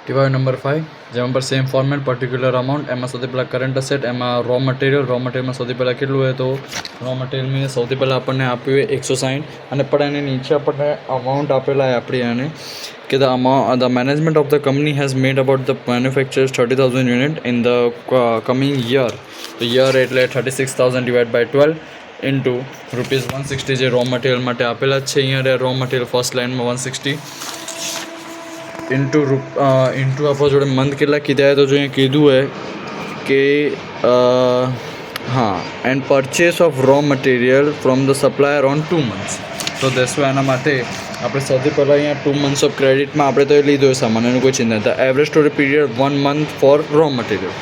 Divide number 5 જેમાં પર same format particular amount એમાં સૌથી પહેલાં કરંટ અસેટ એમાં રો મટીરિયલમાં સૌથી પહેલાં કેટલું હોય તો રો મટીરિયલમાં સૌથી પહેલાં આપણને આપ્યું હોય 160 અને પણ એની નીચે આપણને અમાઉન્ટ આપેલા આપણી આને કે the management of the company has made about the manufacturers 30,000 unit in the coming year. તો યર એટલે 36,000 ડિવાઇડ બાય 12 ઇન્ટુ ₹160 જે રો મટીરિયલ માટે આપેલા જ છે. અહીંયા રો મટીરિયલ ફર્સ્ટ લાઇનમાં 160 ઇન્ટુ આપણા જોડે મંથ કેટલા કીધા તો જો અહીંયા કીધું હોય કે હા and purchase of raw material from the supplier on 2 months. તો દેશો એના માટે આપણે સૌથી પહેલાં અહીંયા 2 months ઓફ ક્રેડિટમાં આપણે તો એ લીધો હોય સામાન એનું કોઈ ચિંતા નથી. Average storage period 1 month for raw material.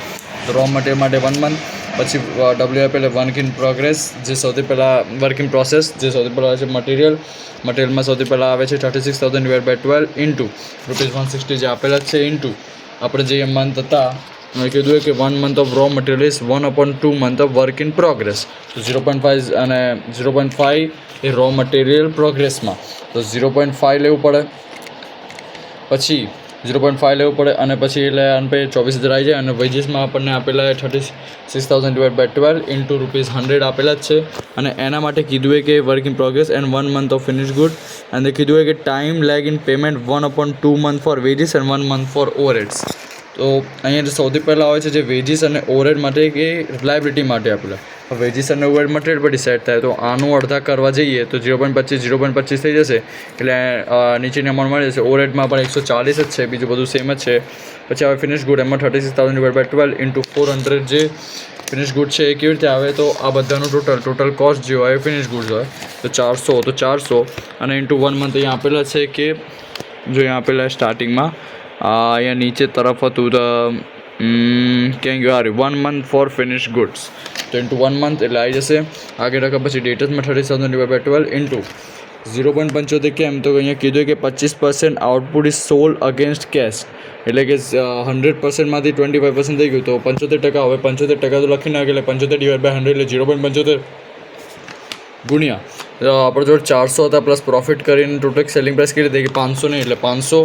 તો રો મટીરિયલ માટે 1 month. પછી ડબલ્યુ આપેલે વર્ક ઇન પ્રોગ્રેસ જે સૌથી પહેલાં વર્ક ઇન પ્રોસેસ જે સૌથી પહેલાં છે મટીરિયલમાં સૌથી પહેલાં આવે છે 36,000 ડિવાઇડ બાય 12 ઇન્ટુ ₹160 જે આપેલા જ છે ઇન્ટુ આપણે જે મંથ હતા મેં કીધું કે 1 month of raw material is 1/2 month of work in progress. તો 0.5 અને 0.5 એ રો મટીરિયલ પ્રોગ્રેસમાં તો 0.5 લેવું પડે પછી 0.5 લેવું પડે અને પછી એટલે આને પછી 24,000 આવી જાય અને વેજીસમાં આપણને આપેલા 36,000 ડિવાઇડ બાય 12 ઇન્ટુ ₹100 આપેલા જ છે અને એના માટે કીધું હોય કે work in progress and 1 month of finish goods અને કીધું હોય કે time lag in payment 1/2 month for wages and 1 month for overheads. તો અહીંયા સૌથી પહેલાં આવે છે જે વેજીસ અને ઓવરહેડ માટે કે રિલાયબિલિટી માટે આપેલા વેજીસ અને ઓવરહેડ મટીરિયલ પર ડિસાઇડ થાય તો આનું અડધા કરવા જઈએ તો 0.25 થઈ જશે એટલે નીચેની અમાઉન્ટ મળી જશે. ઓવરહેડમાં પણ 140 જ છે બીજું બધું સેમ જ છે. પછી આવે ફિનિશ ગુડ એમાં 36,000 ડિવાઇડ બાય 12 ઇન્ટુ 400 જે ફિનિશ ગુડ છે એ કેવી રીતે આવે તો આ બધાનું ટોટલ કોસ્ટ જે હોય ફિનિશ ગુડ્સ હોય તો 400 અને ઇન્ટુ 1 month અહીંયા આપેલા છે કે જો અહીંયા આપેલા સ્ટાર્ટિંગમાં અહીંયા નીચે તરફ હતું તો ક્યાં ગયું 1 month ફોર ફિનિશ ગુડ્સ તો ઇન્ટુ 1 month એટલે આવી જશે. આગળ રકમ પછી ડેટર્સમાં 30,000 ડિવાઇડ બાય 12 ઇન્ટુ 0.75 કેમ તો અહીંયા કીધું કે 25% output is sold against cash એટલે કે 100%માંથી 25% થઈ ગયું તો 75% હવે 75% તો લખી નાખે એટલે 75 ડિવાઇડ બાય 100 એટલે 0.75 ગુણ્યા આપણે જોડે 400 હતા પ્લસ પ્રોફિટ કરીને ટોટલ સેલિંગ પ્રાઇસ કેટલી થઈ ગઈ 500 નહીં એટલે 500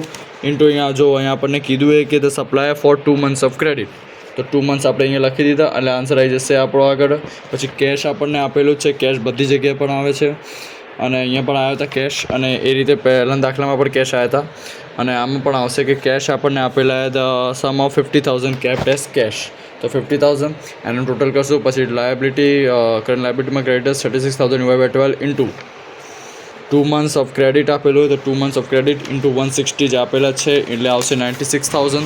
ઇન્ટુ અહીંયા જો અહીંયા આપણને કીધું હોય કે the supplier for 2 months of credit તો 2 months આપણે અહીંયા લખી દીધા એટલે આન્સર આવી જશે આપણો આગળ. પછી કેશ આપણને આપેલું છે કેશ બધી જગ્યાએ પણ આવે છે અને અહીંયા પણ આવ્યા હતા કેશ અને એ રીતે પહેલાંના દાખલામાં પણ કેશ આવ્યા હતા અને આમાં પણ આવશે કે કેશ આપણને આપેલા the sum of 50,000 kept as cash તો 50,000 એનું ટોટલ કરશું પછી લાયબિલિટી કરંટ લાયબિલિટીમાં creditors 36,000 divide by 12 into 2 months of credit આપેલું હોય તો 2 months ઓફ ક્રેડિટ ઇન્ટુ 160 જે આપેલા છે એટલે આવશે 96,000.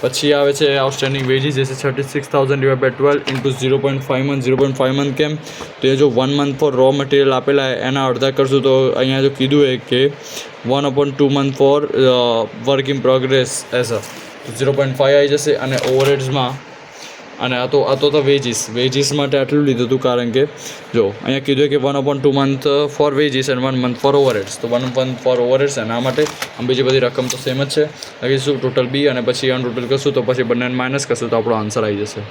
પછી આવે છે આઉટસ્ટેન્ડિંગ વેજીસ જે છે 36,000 ડિવાઇડ બાય 12 ઇન્ટુ 0.5 month કેમ તો એ જો 1 month ફોર રો મટીરિયલ આપેલા એના અડધા કરશું તો અહીંયા જો કીધું હોય કે 1/2 month for work in progress as તો 0.5 આવી જશે અને ઓવરહેડ્સમાં અને આ તો વેજીસ માટે આટલું લીધું હતું કારણ કે જો અહીંયા કીધું કે 1/2 month for wages and 1 month for overheads તો 1 month ફોર ઓવરહેડ્સ અને આ માટે આમ બીજી બધી રકમ તો સેમ જ છે લખીશું ટોટલ બી અને પછી આનું ટોટલ કરશું તો પછી બંનેને માઇનસ કરશું તો આપણો આન્સર આવી જશે.